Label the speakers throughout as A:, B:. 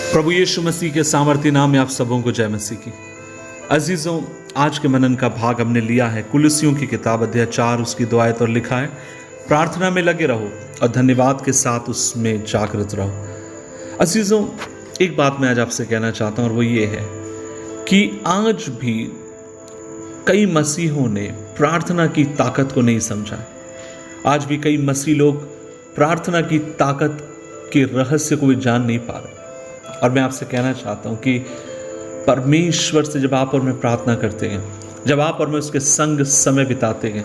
A: प्रभु यीशु मसीह के सामर्थ्य नाम में आप सबों को जय मसीह की। अजीजों, आज के मनन का भाग हमने लिया है कुलुस्सियों की किताब अध्याय 4 उसकी 2 आयत और लिखा है, प्रार्थना में लगे रहो और धन्यवाद के साथ उसमें जागृत रहो। अजीजों, एक बात मैं आज आपसे कहना चाहता हूं और वो ये है कि आज भी कई मसीहों ने प्रार्थना की ताकत को नहीं समझा। आज भी कई मसीह लोग प्रार्थना की ताकत के रहस्य को भी जान नहीं पा रहे। और मैं आपसे कहना चाहता हूं कि परमेश्वर से जब आप और मैं प्रार्थना करते हैं, जब आप और मैं उसके संग समय बिताते हैं,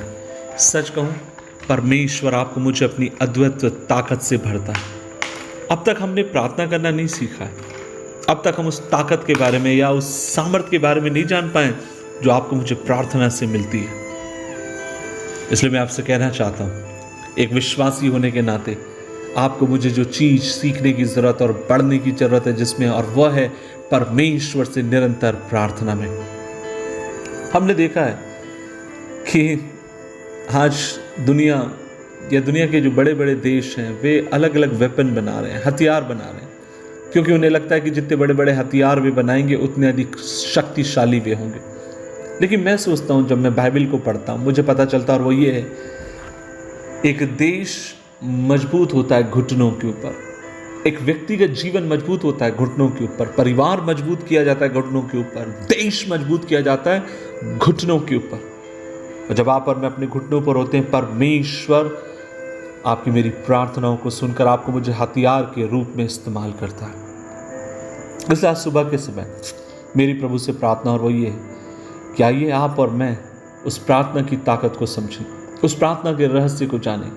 A: सच कहूं परमेश्वर आपको मुझे अपनी अद्वितीय ताकत से भरता है। अब तक हमने प्रार्थना करना नहीं सीखा है, अब तक हम उस ताकत के बारे में या उस सामर्थ्य के बारे में नहीं जान पाए जो आपको मुझे प्रार्थना से मिलती है। इसलिए मैं आपसे कहना चाहता हूं, एक विश्वासी होने के नाते आपको मुझे जो चीज सीखने की जरूरत और बढ़ने की जरूरत है जिसमें, और वह है परमेश्वर से निरंतर प्रार्थना में। हमने देखा है कि आज दुनिया के जो बड़े बड़े देश हैं वे अलग अलग वेपन बना रहे हैं, हथियार बना रहे हैं, क्योंकि उन्हें लगता है कि जितने बड़े बड़े हथियार वे बनाएंगे उतने अधिक शक्तिशाली वे होंगे। लेकिन मैं सोचता हूं, जब मैं बाइबल को पढ़ता हूं मुझे पता चलता, और वो ये है, एक देश मजबूत होता है घुटनों के ऊपर, एक व्यक्तिगत जीवन मजबूत होता है घुटनों के ऊपर, परिवार मजबूत किया जाता है घुटनों के ऊपर, देश मजबूत किया जाता है घुटनों के ऊपर। और जब आप और मैं अपने घुटनों पर होते हैं, परमेश्वर आपकी मेरी प्रार्थनाओं को सुनकर आपको मुझे हथियार के रूप में इस्तेमाल करता है। इसलिए आज सुबह के समय मेरी प्रभु से प्रार्थना और वो ये है कि आइए आप और मैं उस प्रार्थना की ताकत को समझें, उस प्रार्थना के रहस्य को जानें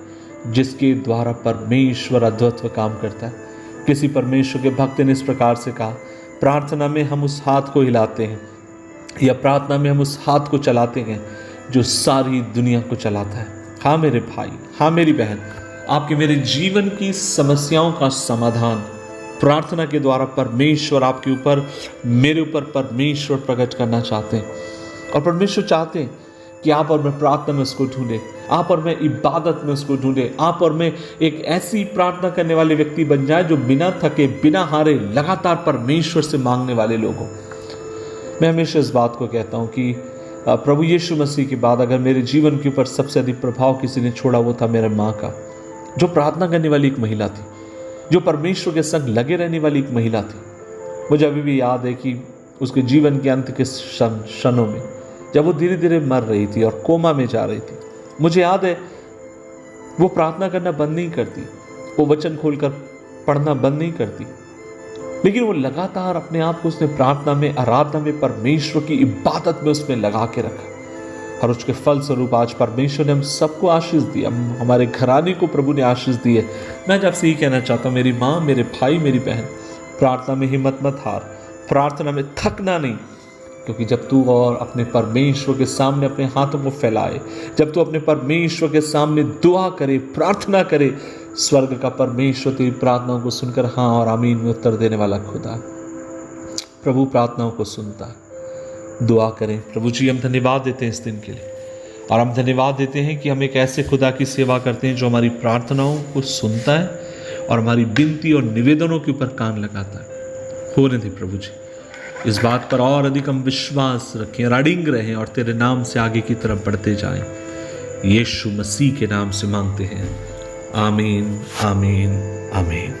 A: जिसके द्वारा परमेश्वर अद्वितीय काम करता है। किसी परमेश्वर के भक्त ने इस प्रकार से कहा, प्रार्थना में हम उस हाथ को हिलाते हैं या प्रार्थना में हम उस हाथ को चलाते हैं जो सारी दुनिया को चलाता है। हाँ मेरे भाई, हाँ मेरी बहन, आपके मेरे जीवन की समस्याओं का समाधान प्रार्थना के द्वारा परमेश्वर आपके ऊपर, मेरे ऊपर परमेश्वर प्रकट करना चाहते हैं। और परमेश्वर चाहते हैं कि आप और मैं प्रार्थना में उसको ढूंढे, आप और मैं इबादत में उसको ढूंढे, आप और मैं एक ऐसी प्रार्थना करने वाले व्यक्ति बन जाए जो बिना थके, बिना हारे, लगातार परमेश्वर से मांगने वाले लोग हों। मैं हमेशा इस बात को कहता हूं कि प्रभु यीशु मसीह के बाद अगर मेरे जीवन के ऊपर सबसे अधिक प्रभाव किसी ने छोड़ा वो था मेरे माँ का, जो प्रार्थना करने वाली एक महिला थी, जो परमेश्वर के संग लगे रहने वाली एक महिला थी। मुझे अभी भी याद है कि उसके जीवन के अंत के क्षणों में जब वो धीरे धीरे मर रही थी और कोमा में जा रही थी, मुझे याद है वो प्रार्थना करना बंद नहीं करती, वो वचन खोलकर पढ़ना बंद नहीं करती, लेकिन वो लगातार अपने आप को उसने प्रार्थना में, आराधना में, परमेश्वर की इबादत में उसमें लगा के रखा। और उसके फल स्वरूप आज परमेश्वर ने हम सबको आशीष दी, हमारे घराने को प्रभु ने आशीष दी है। मैं आपसे यही कहना चाहता हूँ, मेरी माँ, मेरे भाई, मेरी बहन, प्रार्थना में हिम्मत मत हार, प्रार्थना में थकना नहीं, क्योंकि जब तू और अपने परमेश्वर के सामने अपने हाथों को फैलाए, जब तू अपने परमेश्वर के सामने दुआ करे, प्रार्थना करे, स्वर्ग का परमेश्वर तेरी प्रार्थनाओं को सुनकर हाँ और आमीन में उत्तर देने वाला खुदा प्रभु प्रार्थनाओं को सुनता है। दुआ करें। प्रभु जी, हम धन्यवाद देते हैं इस दिन के लिए, और हम धन्यवाद देते हैं कि हम एक ऐसे खुदा की सेवा करते हैं जो हमारी प्रार्थनाओं को सुनता है और हमारी विनती और निवेदनों के ऊपर कान लगाता है। होने दे प्रभु जी, इस बात पर और अधिक हम विश्वास रखें और अडिग रहें और तेरे नाम से आगे की तरफ बढ़ते जाएं। यीशु मसीह के नाम से मांगते हैं, आमीन, आमीन, आमीन।